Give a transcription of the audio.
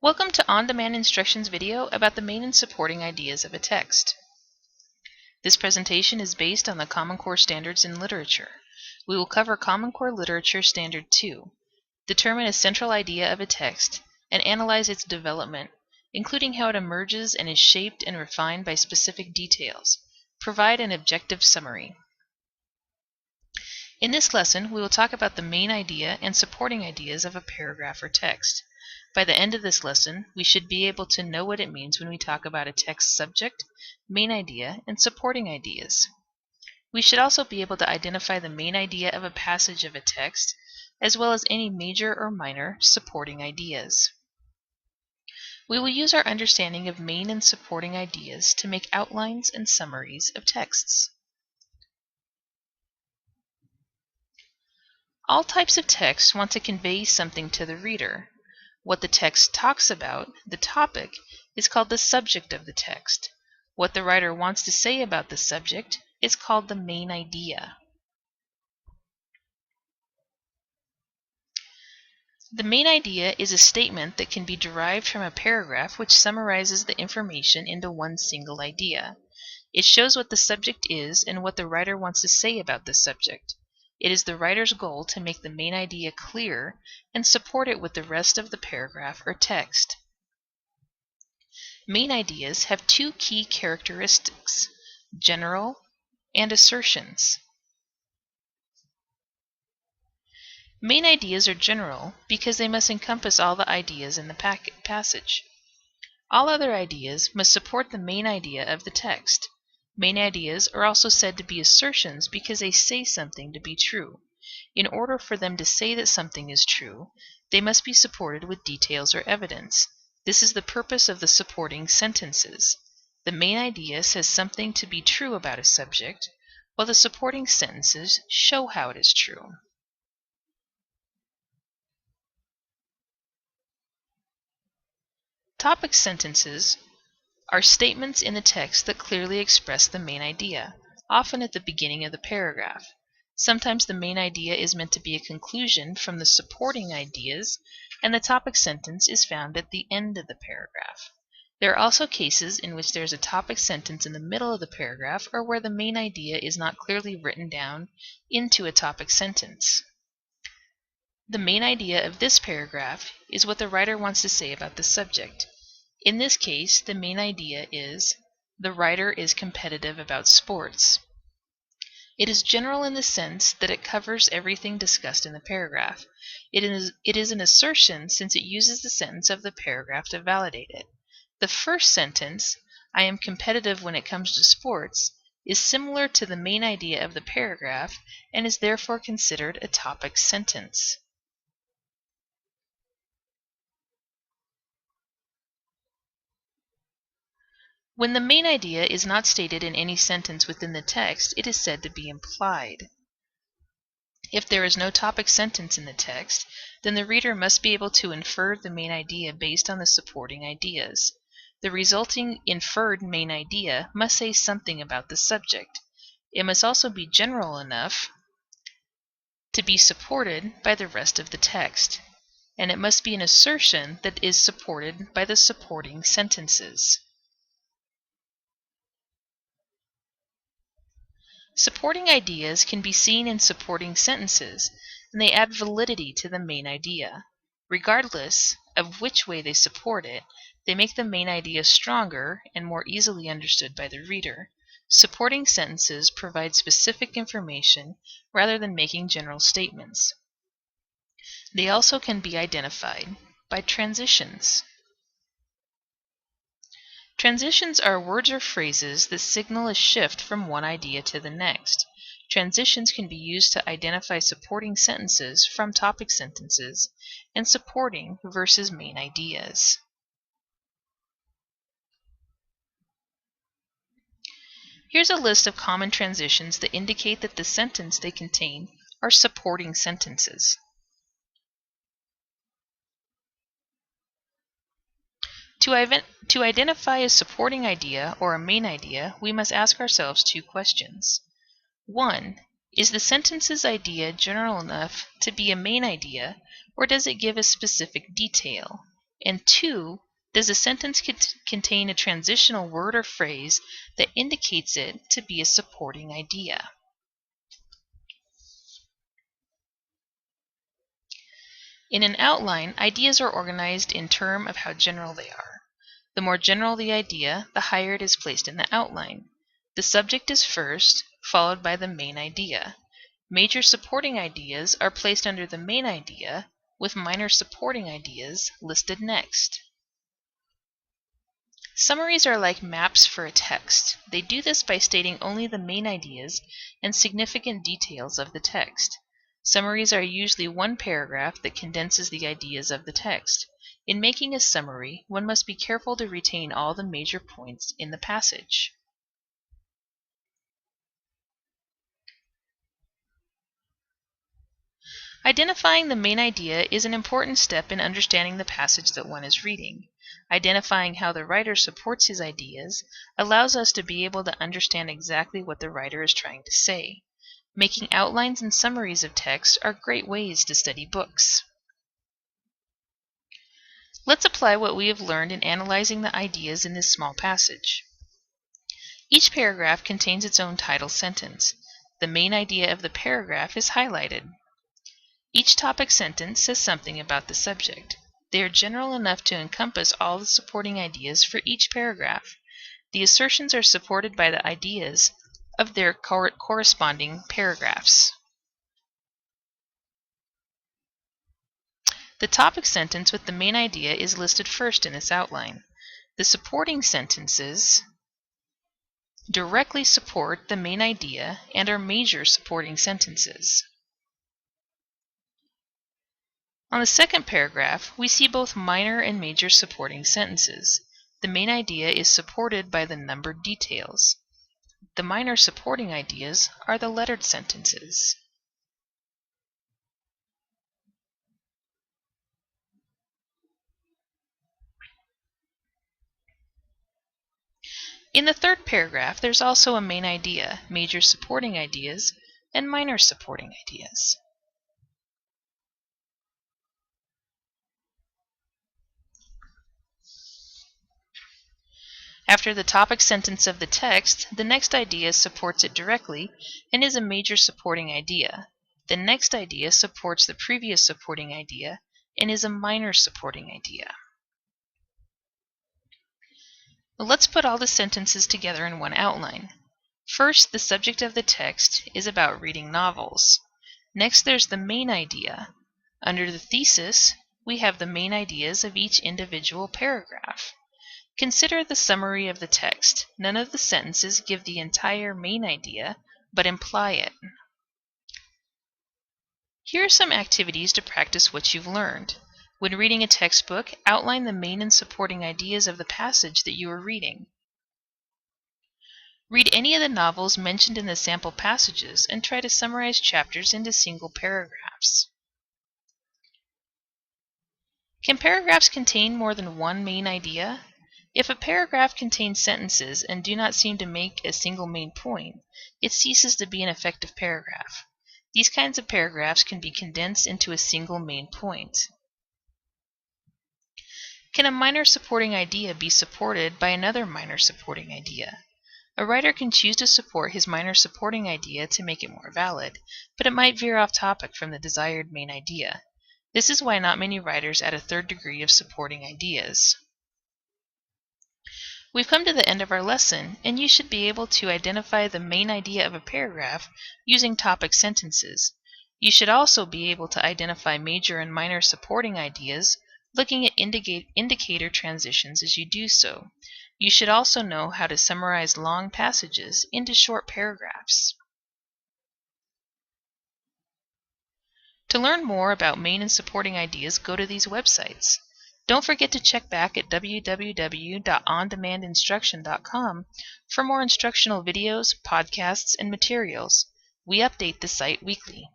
Welcome to on-demand instructions video about the main and supporting ideas of a text. This presentation is based on the Common Core Standards in Literature. We will cover Common Core Literature Standard 2, determine a central idea of a text, and analyze its development, including how it emerges and is shaped and refined by specific details. Provide an objective summary. In this lesson, we will talk about the main idea and supporting ideas of a paragraph or text. By the end of this lesson, we should be able to know what it means when we talk about a text subject, main idea, and supporting ideas. We should also be able to identify the main idea of a passage of a text, as well as any major or minor supporting ideas. We will use our understanding of main and supporting ideas to make outlines and summaries of texts. All types of text want to convey something to the reader. What the text talks about, the topic, is called the subject of the text. What the writer wants to say about the subject is called the main idea. The main idea is a statement that can be derived from a paragraph which summarizes the information into one single idea. It shows what the subject is and what the writer wants to say about the subject. It is the writer's goal to make the main idea clear and support it with the rest of the paragraph or text. Main ideas have two key characteristics: general and assertions. Main ideas are general because they must encompass all the ideas in the passage. All other ideas must support the main idea of the text. Main ideas are also said to be assertions because they say something to be true. In order for them to say that something is true, they must be supported with details or evidence. This is the purpose of the supporting sentences. The main idea says something to be true about a subject, while the supporting sentences show how it is true. Topic sentences are statements in the text that clearly express the main idea, often at the beginning of the paragraph. Sometimes the main idea is meant to be a conclusion from the supporting ideas, and the topic sentence is found at the end of the paragraph. There are also cases in which there is a topic sentence in the middle of the paragraph, or where the main idea is not clearly written down into a topic sentence. The main idea of this paragraph is what the writer wants to say about the subject. In this case, the main idea is the writer is competitive about sports. It is general in the sense that it covers everything discussed in the paragraph. It is an assertion since it uses the sentence of the paragraph to validate it. The first sentence, I am competitive when it comes to sports, is similar to the main idea of the paragraph and is therefore considered a topic sentence. When the main idea is not stated in any sentence within the text, it is said to be implied. If there is no topic sentence in the text, then the reader must be able to infer the main idea based on the supporting ideas. The resulting inferred main idea must say something about the subject. It must also be general enough to be supported by the rest of the text, and it must be an assertion that is supported by the supporting sentences. Supporting ideas can be seen in supporting sentences, and they add validity to the main idea. Regardless of which way they support it, they make the main idea stronger and more easily understood by the reader. Supporting sentences provide specific information rather than making general statements. They also can be identified by transitions. Transitions are words or phrases that signal a shift from one idea to the next. Transitions can be used to identify supporting sentences from topic sentences and supporting versus main ideas. Here's a list of common transitions that indicate that the sentence they contain are supporting sentences. To identify a supporting idea or a main idea, we must ask ourselves two questions. 1. Is the sentence's idea general enough to be a main idea, or does it give a specific detail? And 2, does a sentence contain a transitional word or phrase that indicates it to be a supporting idea? In an outline, ideas are organized in terms of how general they are. The more general the idea, the higher it is placed in the outline. The subject is first, followed by the main idea. Major supporting ideas are placed under the main idea, with minor supporting ideas listed next. Summaries are like maps for a text. They do this by stating only the main ideas and significant details of the text. Summaries are usually one paragraph that condenses the ideas of the text. In making a summary, one must be careful to retain all the major points in the passage. Identifying the main idea is an important step in understanding the passage that one is reading. Identifying how the writer supports his ideas allows us to be able to understand exactly what the writer is trying to say. Making outlines and summaries of text are great ways to study books. Let's apply what we have learned in analyzing the ideas in this small passage. Each paragraph contains its own title sentence. The main idea of the paragraph is highlighted. Each topic sentence says something about the subject. They are general enough to encompass all the supporting ideas for each paragraph. The assertions are supported by the ideas of their corresponding paragraphs. The topic sentence with the main idea is listed first in this outline. The supporting sentences directly support the main idea and are major supporting sentences. On the second paragraph, we see both minor and major supporting sentences. The main idea is supported by the numbered details. The minor supporting ideas are the lettered sentences. In the third paragraph, there's also a main idea, major supporting ideas, and minor supporting ideas. After the topic sentence of the text, the next idea supports it directly and is a major supporting idea. The next idea supports the previous supporting idea and is a minor supporting idea. Let's put all the sentences together in one outline. First, the subject of the text is about reading novels. Next, there's the main idea. Under the thesis, we have the main ideas of each individual paragraph. Consider the summary of the text. None of the sentences give the entire main idea, but imply it. Here are some activities to practice what you've learned. When reading a textbook, outline the main and supporting ideas of the passage that you are reading. Read any of the novels mentioned in the sample passages and try to summarize chapters into single paragraphs. Can paragraphs contain more than one main idea? If a paragraph contains sentences and do not seem to make a single main point, it ceases to be an effective paragraph. These kinds of paragraphs can be condensed into a single main point. Can a minor supporting idea be supported by another minor supporting idea? A writer can choose to support his minor supporting idea to make it more valid, but it might veer off topic from the desired main idea. This is why not many writers add a third degree of supporting ideas. We've come to the end of our lesson, and you should be able to identify the main idea of a paragraph using topic sentences. You should also be able to identify major and minor supporting ideas, looking at indicator transitions as you do so. You should also know how to summarize long passages into short paragraphs. To learn more about main and supporting ideas, go to these websites. Don't forget to check back at www.ondemandinstruction.com for more instructional videos, podcasts, and materials. We update the site weekly.